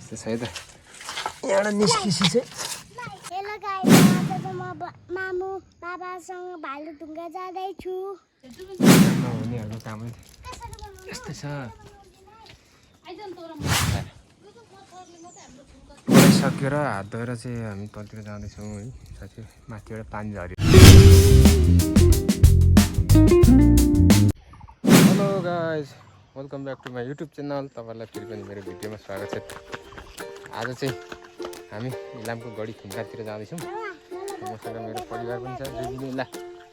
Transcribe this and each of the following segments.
त्यसै त यहाँ निस्किसी चाहिँ हेलो गाइस आज म मामु बाबासँग भालुढुङ्गा जाँदैछु उनीहरूको कामै यस्तै छ सक्यो र हात धोएर चाहिँ हामी तलतिर जाँदैछौँ है साथी माथिबाट पानी झऱ्यो hello guys welcome back to my YouTube channel तपाईँलाई फेरि पनि मेरो भिडियोमा स्वागत छ आज चाहिँ हामी इलामको गढी खुम्कातिर जाँदैछौँ मसँग मेरो परिवार पनि छ जुबिन ला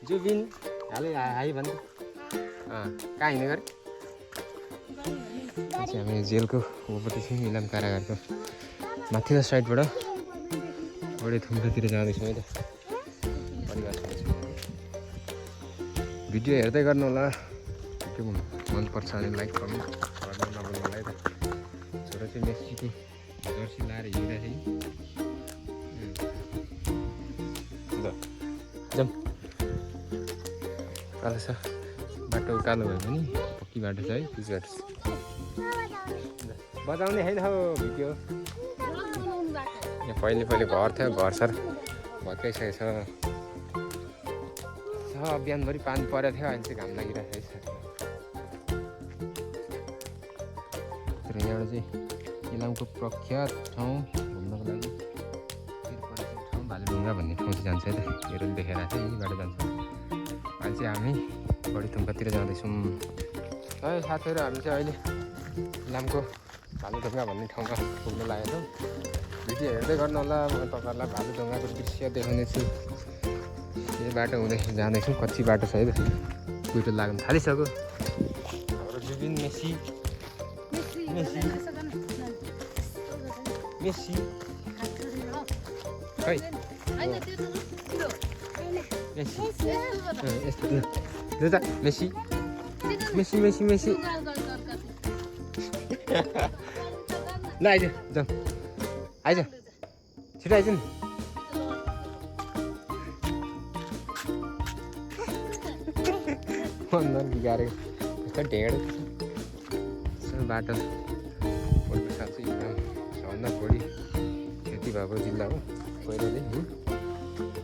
जुबिन हालै हाई भन्नु कहाँ हिँड्ने गरे चाहिँ हामी जेलको उपपट्टि छौँ इलाम कारागारको माथिल्लो साइडबाट गढी खुम्कातिर जाँदैछौँ है त परिवारसँग भिडियो हेर्दै गर्नु होला भिडियो मनपर्छ भने लाइक कमेन्ट गर्नु नभन्नु होला है त छोरा चाहिँ मेस्सीको जर्सी लाएर हिँडिरहेको जाउँ कालो छ बाटो कालो भयो भने पक्की बाटो छ है पिच बाटो छ बजाउने होइन हौ भिडियो यहाँ पहिले घर थियो घर सर भत्काइसकेको छ बिहानभरि पानी परेको थियो अहिले चाहिँ घाम लागिरहेको छ तर यहाँबाट चाहिँ इलामको प्रख्यात ठाउँ घुम्नको लागि ठाउँ भालुढुङ्गा भन्ने ठाउँ चाहिँ जान्छ है त हेरेर देखेर चाहिँ यहीँबाट जान्छ अहिले चाहिँ हामी गढी खुम्कातिर जाँदैछौँ है साथीहरू हामी चाहिँ अहिले इलामको भालुढुङ्गा भन्ने ठाउँमा पुग्न लागेको छौँ भिडियो हेर्दै गर्नु होला म तपाईँहरूलाई भालुढुङ्गाको दृश्य देखाउनेछु यही बाटो हुँदै जाँदैछौँ कच्ची बाटो छ है त कुइटो लाग्नु थालिसक्यो हाम्रो जुबिन मेस्सी मेस्सी मेस्सी खै मेस्सी यस्तो त मेस्सी मेस्सी मेस्सी मेस्सी ल आइज जाउँ आइज छिटो आइज नि अनुहार बिगारेको यस्तो ढेँडो बाटो पोल्ट्री साथ चाहिँ एकदम सबभन्दा बढी खेती भएको जिल्ला हो पहिरोले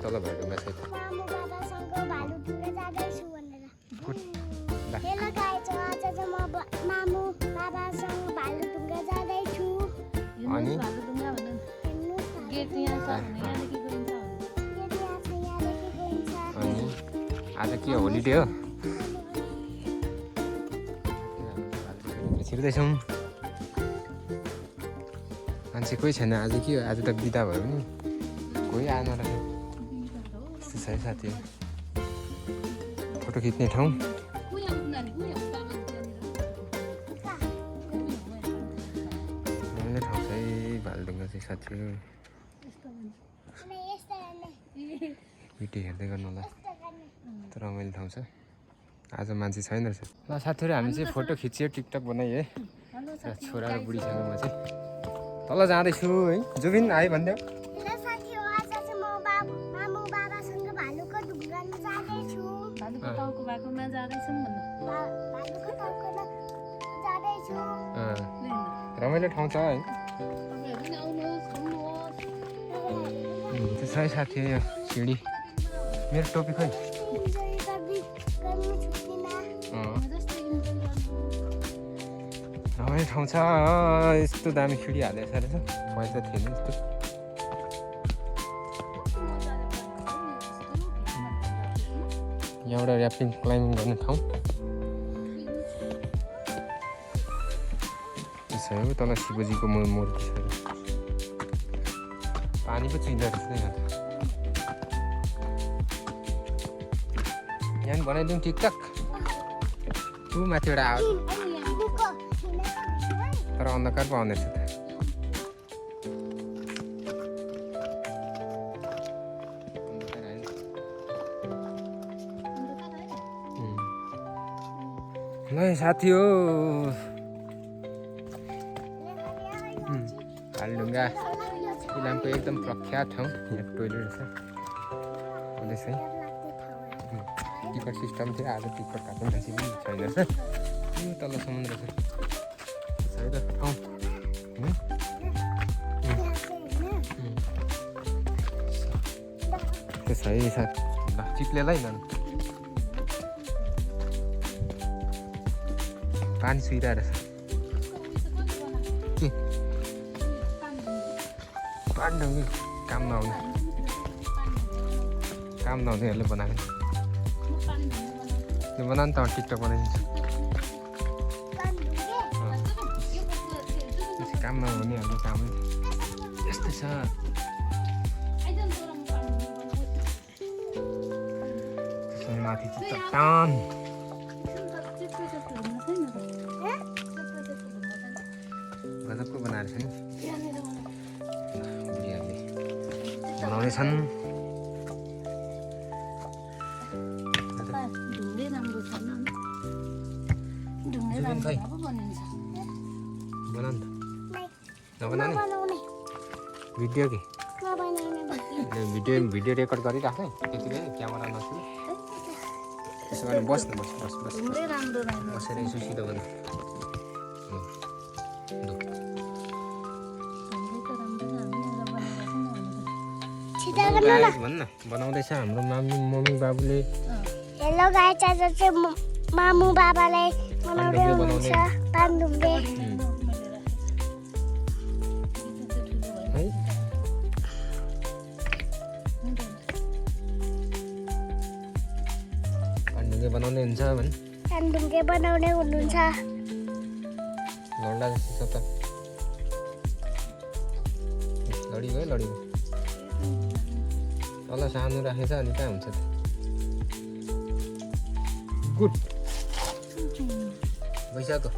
तल भएकोमा चाहिँ मामु बाबासँग भालुढुङ्गा जाँदैछु भनेर हेलो गाइस आज म मामु बाबासँग भालुढुङ्गा जाँदैछु अनि गेट यहाँ छ यहाँदेखि गइन्छ अनि आज के होलिडे हो छिर्दैछौँ मान्छे कोही छैन आज के हो आज त बिदा भयो नि कोही आएन रहेछ यस्तो छ है साथीहरू फोटो खिच्ने ठाउँ रमाइलो ठाउँ छ है भालुढुङ्गा चाहिँ साथीहरू भिडियो हेर्दै गर्नु होला तर रमाइलो ठाउँ छ आज मान्छे छैन रहेछ ल साथीहरू हामी चाहिँ फोटो खिच्यो टिकटक बनायो है छोरा र बुढीसँग म चाहिँ तल जाँदैछु है जुबिन आयो भनिदेऊ हेलो साथीहरू आज चाहिँ म मामु बाबासँग भालुको ढुङ्गामा जाँदैछु भालुको टाउको भएकोमा जाँदैछौँ भन्नु भालुको टाउकोमा जाँदैछु रमाइलो ठाउँ छ है तपाईँहरू पनि आउनुहोस् घुम्नुहोस् त्यो छ है साथी यो सिँढी मेरो टोपी खोइ रमाइलो ठाउँ छ यस्तो दामी खिडी हालेको छ रहेछ मैले त थिएन यस्तो यहाँबाट ऱ्यापिङ क्लाइम्बिङ गर्ने ठाउँ यसो हो तल शिवजीको मूर्ति छ पानी पो चुइँदो रहेछ यहाँ त यहाँ बनाइदिउँ टिकटक ऊ माथिबाट आयो तर अन्धकार पो आउने रहेछ त ल साथी हो भालुढुङ्गा इलामको एकदम प्रख्यात ठाउँ यहाँ टोइलेट छ कलेज है टिकट सिस्टम थियो आज टिकट काट्नु मान्छे पनि छैन रहेछ तल समुद्र छ ठाउँ यस्तो छ है साथ ल चिप्लेलाई न पानी सुइरहेको रहेछ के पानी ढङ्गी काम नआउने नहुनेहरूले बनाएको त्यो बना नि त टिकटक बनाइदिन्छु काम नहुनेहरूको कामै यस्तै छ माथि चट्टान गजबको बनाएर छ नि बुढीहरूले बनाउँदैछन् खै बना नि त नबनाउने भिडियो के भिडियो रेकर्ड गरिराख है त्यतिकै क्यामेरा नछुनु त्यसो गरेर बस बसेर यसो सिधो गर्नु भन्न बनाउँदैछ हाम्रो मम्मी बाबुले हेलो गाइस आज चाहिँ मामु बाबालाई बनाउँदै हुनुहुन्छ पानढुङ्गे है पानढुङ्गे बनाउने हुन्छ भने पानढुङ्गे बनाउने हुनुहुन्छ लड्ला जस्तो छ त लडिगयो तल सानो राखेछ अनि कहाँ हुन्छ त गुड भइसक्यो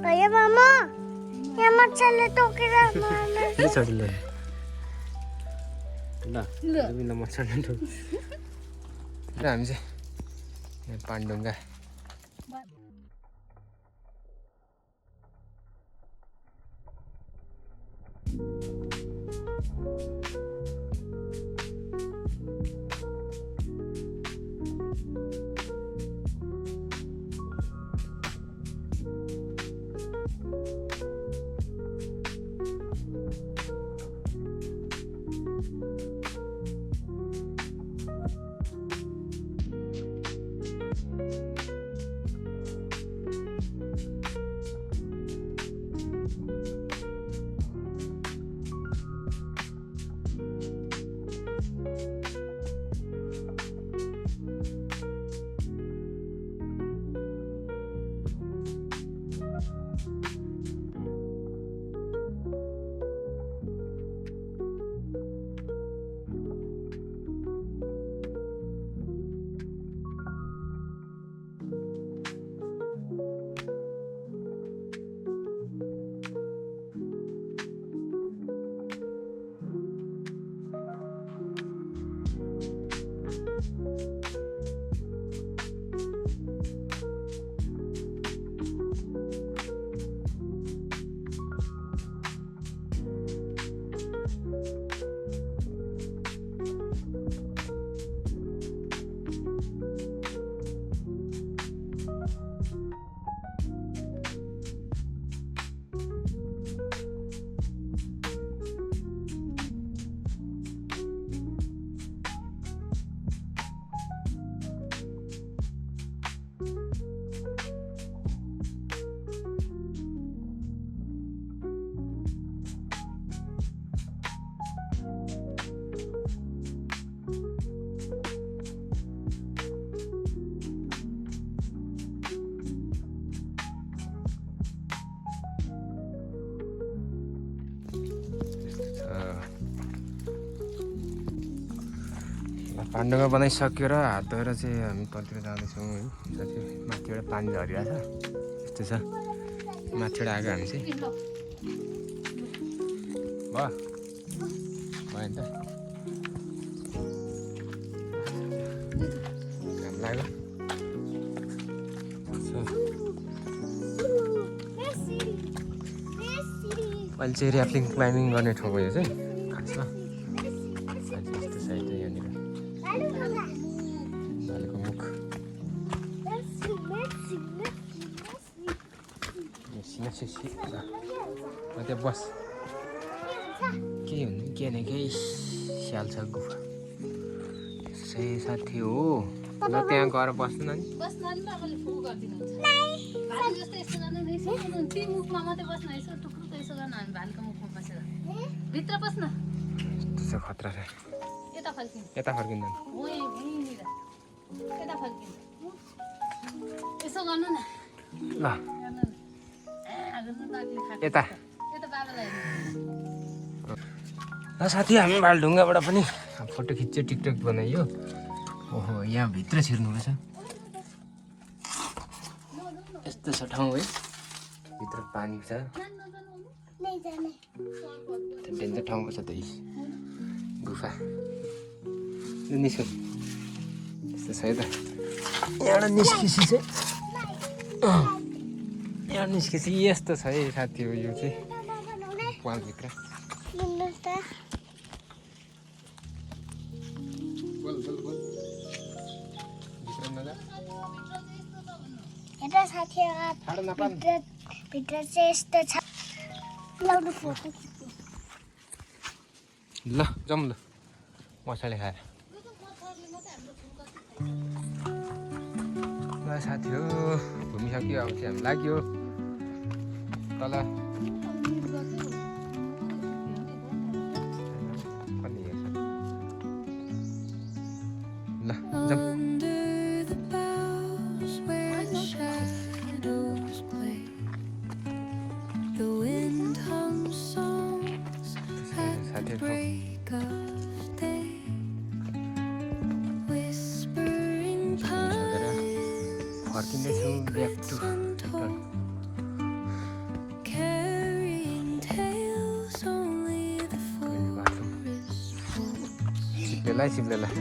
भैया मामा यहाँ मच्छरले टोकेर मार्ने छोडिलो ल विभिन्न मच्छरले टोक र हामी चाहिँ यहाँ पानढुङ्गा पानढुङ्गा बनाइसक्यो र हात धोएर चाहिँ हामी तलतिर जाँदैछौँ है साथी माथिबाट पानी झरिरहेछ यस्तो छ माथिबाट आएको हामी चाहिँ भयो नि त घाम लाग्यो अहिले चाहिँ ऱ्याफ्लिङ क्लाइम्बिङ गर्ने ठाउँ भयो चाहिँ खासमा यस्तो साइड चाहिँ यहाँनिर भालुको मुख छिसी त्यहाँ बस के हुनु के न केही स्याल छ गुफा त्यसै साथी हो ल त्यहाँ गएर बस्नु न नि बस्न नि बाबाले फुल गरिदिनुहुन्छ भालु जस्तो यसो गर्न नि ती मुखमा मात्रै बस्न यसो टुक्रुक यसो गर्न हामी भालुको मुखमा बसेर भित्र बस्न त्यसो खतरा छ यता फर्किनु यता फर्किँदैन हो यहीँनिर यता फर्किनु यसो गर्नु न ल गर्नु न यता यता बाबालाई हेर्नु ल साथी हामी भालढुङ्गाबाट पनि फोटो खिच्यो टिकटक बनाइयो ओहो यहाँ भित्र छिर्नुपर्छ यस्तो छ ठाउँ है भित्र पानी छ नहीं जाने डेन्जर ठाउँको छ त्यही गुफा निस्क यस्तो छ है त यहाँबाट निस्केपछि चाहिँ यहाँ निस्केपछि यस्तो छ है साथी हो यो चाहिँ पालभित्र हेर साथीहरु भित्र चाहिँ यस्तो छ लाउनु फोटो ल जाउँ ल मसाले खाएर ल साथी हो घुमिसक्यो अब चाहिँ हामी लाग्यो तल ल जाउँ फर्किँदैछौँ ब्याक टु सिप्लेलाई सिप्लेलाई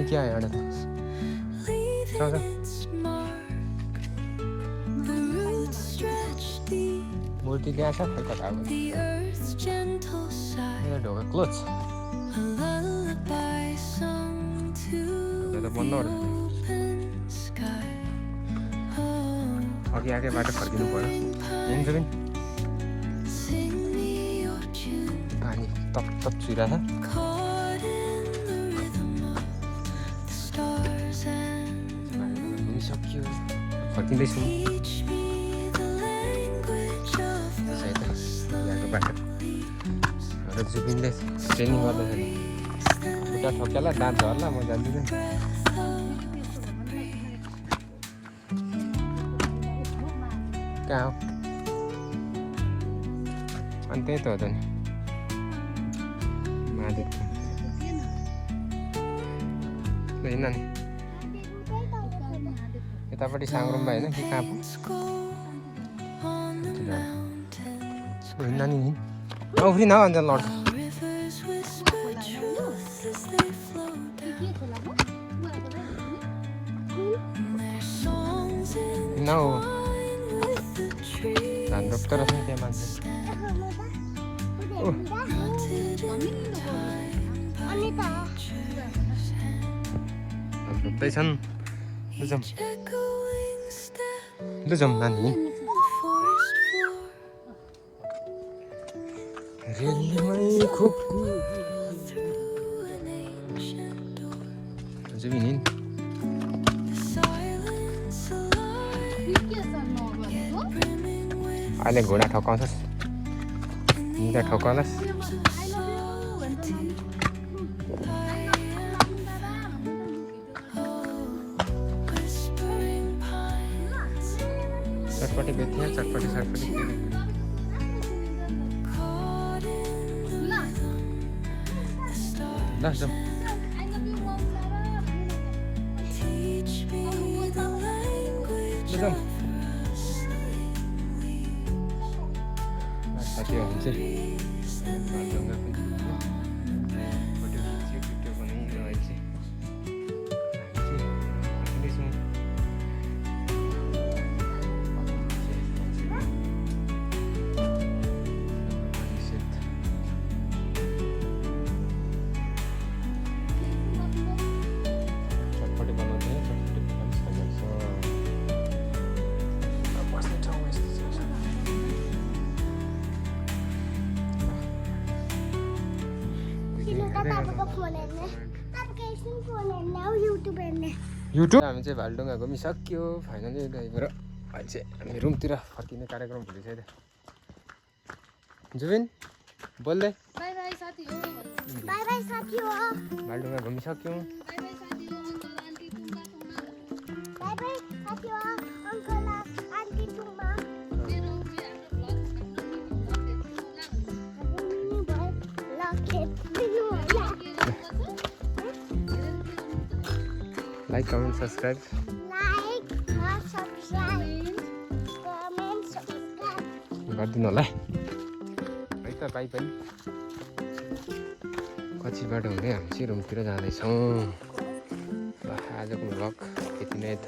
क्या आयो एउटा त मूर्ति त्यहाँ छ खै कता अब ढोका क्लोज त बन्द अघि आएकै बाटो फर्किनु पर्यो हुन्छ पनि पानी तप तप छुइरहेको छ घुमिसक्यो फर्किँदैछु यहाँको बाटो र जुबिनले ट्रेनिङ गर्दाखेरि खुट्टा ठोक्याला दाँत झर्ला म जान्दिनँ कहाँ हो अनि त्यही त हो त नि महादेव होइन नि यतापट्टि साङ्ग्रोम्बा होइन कि कहाँ पो नानी उफ्री न अन्त लड्छ न हो धान रोप्दो रहेछ नि त्यहाँ मान्छे रोप्दैछन् जाउँ नानी रेलमै खुक्कु जुबिन अहिले घोडा ठोकाउँछस् निदा ठोकाउलास् चटपटी बेच्ने चटपटी चटपटी ल जाउँ साथीहरू चाहिँ भालढुङ्गा पनि फोटो खिच्यो भिडियो बनाइयो अहिले चाहिँ हामी चाहिँ फर्किँदैछौँ अब फोन हेर्ने अब एकछिन फोन हेर्ने हो युट्युब हेर्ने युट्युब हामी चाहिँ भालुडुङ्गा घुमिसक्यो फाइनली यहीँबाट अहिले चाहिँ हामी रुमतिर फर्किने कार्यक्रम हुँदैछ है त जुबिन बोल्दै बाई बाई साथी हो बाई बाई साथी हो भालुडुङ्गा घुमिसक्यौँ बाई बाई साथी हो uncle aunty Tumba Tumba by by साथी हो अङ्कल आन्टी तुम्बा मेरो हाम्रो like comment subscribe like subscribe comment subscribe गरिदिनु होला है त भाइ पनि कच्चीबाट हुँदै हामी चाहिँ रुमतिर जाँदैछौँ ल आजको भ्लग यति नै त